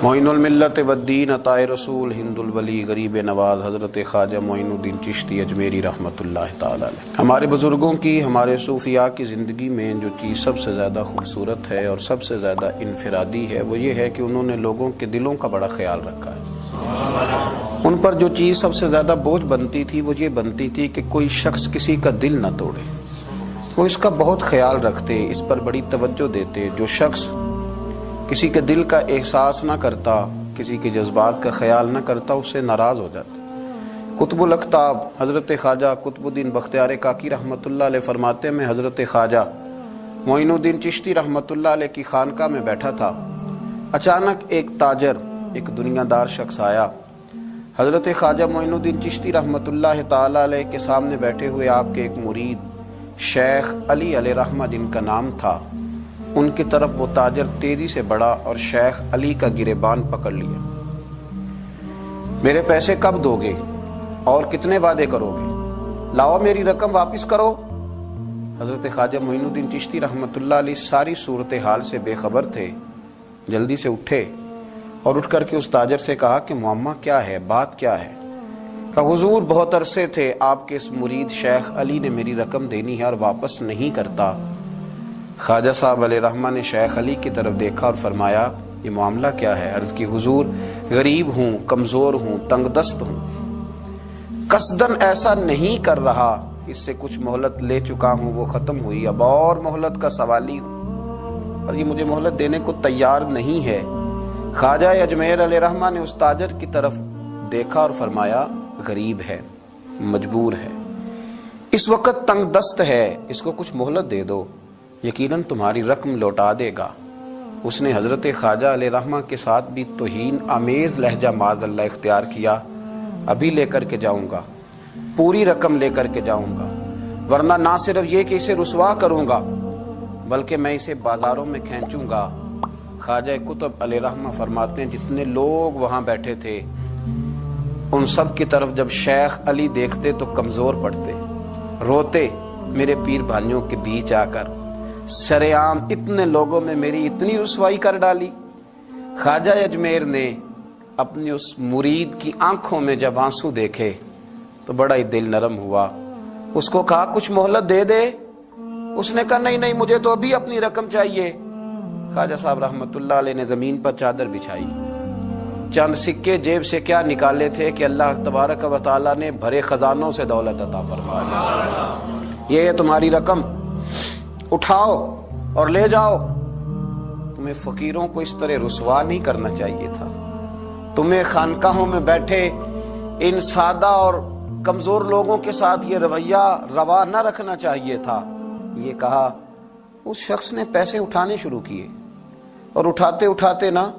معین الملت والدین عطائے رسول ہند الولی غریب نواز حضرت خواجہ معین الدین چشتی اجمیری رحمۃ اللہ تعالی علیہ۔ ہمارے بزرگوں کی، ہمارے صوفیاء کی زندگی میں جو چیز سب سے زیادہ خوبصورت ہے اور سب سے زیادہ انفرادی ہے وہ یہ ہے کہ انہوں نے لوگوں کے دلوں کا بڑا خیال رکھا ہے۔ ان پر جو چیز سب سے زیادہ بوجھ بنتی تھی وہ یہ بنتی تھی کہ کوئی شخص کسی کا دل نہ توڑے، وہ اس کا بہت خیال رکھتے، اس پر بڑی توجہ دیتے۔ جو شخص کسی کے دل کا احساس نہ کرتا، کسی کے جذبات کا خیال نہ کرتا، اس سے ناراض ہو جاتا۔ قطب الاقطاب حضرت خواجہ قطب الدین بختیار کاکی رحمۃ اللہ علیہ فرماتے میں حضرت خواجہ معین الدین چشتی رحمۃ اللہ علیہ کی خانقاہ میں بیٹھا تھا، اچانک ایک تاجر، ایک دنیا دار شخص آیا۔ حضرت خواجہ معین الدین چشتی رحمۃ اللہ تعالی علیہ کے سامنے بیٹھے ہوئے آپ کے ایک مرید شیخ علی علیہ رحمہ جن کا نام تھا، ان کی طرف وہ تاجر تیزی سے بڑھا اور شیخ علی کا گریبان پکڑ لیا۔ میرے پیسے کب دو گے اور کتنے وعدے کرو گے؟ لاؤ میری رقم واپس کرو۔ حضرت خواجہ معین الدین چشتی رحمۃ اللہ علیہ ساری صورتحال سے بے خبر تھے، جلدی سے اٹھے اور اٹھ کر کے اس تاجر سے کہا کہ معمہ کیا ہے، بات کیا ہے؟ کہ حضور بہت عرصے تھے آپ کے اس مرید شیخ علی نے میری رقم دینی ہے اور واپس نہیں کرتا۔ خواجہ صاحب علیہ رحمہ نے شیخ علی کی طرف دیکھا اور فرمایا یہ معاملہ کیا ہے؟ عرض کی حضور غریب ہوں، کمزور ہوں، تنگ دست ہوں، قصدن ایسا نہیں کر رہا، اس سے کچھ مہلت لے چکا ہوں، وہ ختم ہوئی، اب اور مہلت کا سوالی ہوں اور یہ مجھے مہلت دینے کو تیار نہیں ہے۔ خواجہ اجمیر علیہ رحمہ نے اس تاجر کی طرف دیکھا اور فرمایا غریب ہے، مجبور ہے، اس وقت تنگ دست ہے، اس کو کچھ مہلت دے دو، یقیناً تمہاری رقم لوٹا دے گا۔ اس نے حضرت خواجہ علیہ رحمہ کے ساتھ بھی توہین آمیز لہجہ معاذ اللہ اختیار کیا، ابھی لے کر کے جاؤں گا، پوری رقم لے کر کے جاؤں گا، ورنہ نہ صرف یہ کہ اسے رسوا کروں گا بلکہ میں اسے بازاروں میں کھینچوں گا۔ خواجہ قطب علیہ رحمہ فرماتے ہیں جتنے لوگ وہاں بیٹھے تھے ان سب کی طرف جب شیخ علی دیکھتے تو کمزور پڑتے، روتے، میرے پیر بھائیوں کے بیچ آ کر سرعام اتنے لوگوں میں میری اتنی رسوائی کر ڈالی۔ خواجہ اجمیر نے اپنی اس مرید کی آنکھوں میں جب آنسو دیکھے تو بڑا ہی دل نرم ہوا، اس کو کہا کچھ مہلت دے دے۔ اس نے کہا نہیں مجھے تو ابھی اپنی رقم چاہیے۔ خواجہ صاحب رحمۃ اللہ علیہ نے زمین پر چادر بچھائی، چند سکے جیب سے کیا نکالے تھے کہ اللہ تبارک و تعالیٰ نے بھرے خزانوں سے دولت عطا فرمایا، یہ ہے تمہاری رقم، اٹھاؤ اور لے جاؤ۔ تمہیں فقیروں کو اس طرح رسوا نہیں کرنا چاہیے تھا، تمہیں خانقاہوں میں بیٹھے ان سادہ اور کمزور لوگوں کے ساتھ یہ رویہ روا نہ رکھنا چاہیے تھا۔ یہ کہا اس شخص نے پیسے اٹھانے شروع کیے اور اٹھاتے اٹھاتے نا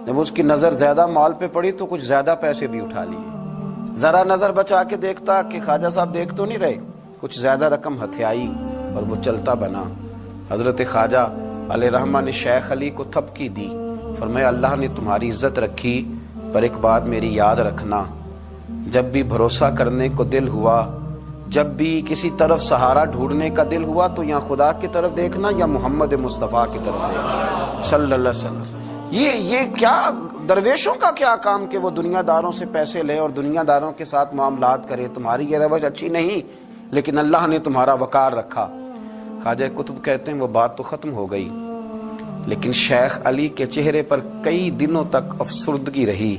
جب اس کی نظر زیادہ مال پہ پڑی تو کچھ زیادہ پیسے بھی اٹھا لیے۔ ذرا نظر بچا کے دیکھتا کہ خواجہ صاحب دیکھ تو نہیں رہے، کچھ زیادہ رقم ہتھیائی اور وہ چلتا بنا۔ حضرت خواجہ علیہ رحمہ نے شیخ علی کو تھپکی دی، فرمایا اللہ نے تمہاری عزت رکھی، پر ایک بات میری یاد رکھنا، جب بھی بھروسہ کرنے کو دل ہوا، جب بھی کسی طرف سہارا ڈھونڈنے کا دل ہوا تو یا خدا کی طرف دیکھنا یا محمد مصطفیٰ کی طرف دیکھنا صلی اللہ علیہ وسلم۔ یہ کیا درویشوں کا کیا کام کہ وہ دنیا داروں سے پیسے لے اور دنیا داروں کے ساتھ معاملات کرے، تمہاری یہ روش اچھی نہیں، لیکن اللہ نے تمہارا وقار رکھا۔ خواجہ قطب کہتے ہیں وہ بات تو ختم ہو گئی، لیکن شیخ علی کے چہرے پر کئی دنوں تک افسردگی رہی۔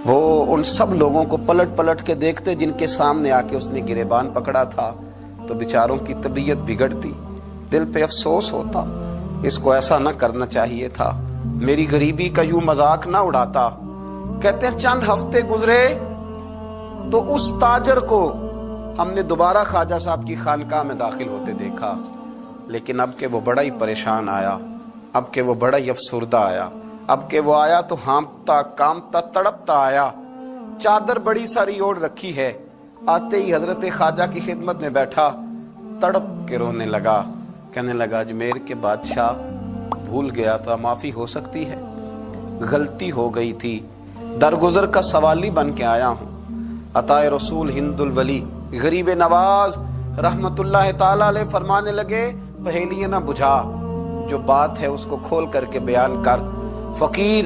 وہ ان سب لوگوں کو پلٹ پلٹ کے دیکھتے جن کے سامنے آ کے اس نے گریبان پکڑا تھا تو بیچاروں کی طبیعت بگڑتی، دل پہ افسوس ہوتا، اس کو ایسا نہ کرنا چاہیے تھا، میری غریبی کا یوں مذاق نہ اڑاتا۔ کہتے ہیں چند ہفتے گزرے تو اس تاجر کو ہم نے دوبارہ خواجہ صاحب کی خانقاہ میں داخل ہوتے دیکھا، لیکن اب کہ وہ بڑا ہی پریشان آیا، اب کہ وہ بڑا ہی افسردہ آیا، اب کہ وہ آیا تو ہانپتا کامتا تڑپتا آیا، چادر بڑی ساری اوڑھ رکھی ہے، آتے ہی حضرت خواجہ کی خدمت میں بیٹھا، تڑپ کے رونے لگا، کہنے لگا اجمیر کے بادشاہ بھول گیا تھا، معافی ہو سکتی ہے، غلطی ہو گئی تھی، درگزر کا سوالی بن کے آیا ہوں۔ عطائے رسول ہند الولی غریب نواز رحمت اللہ تعالی علیہ فرمانے لگے پہیلیاں نہ بجھا، جو بات ہے اس کو کھول کر کے بیان کر، فقیر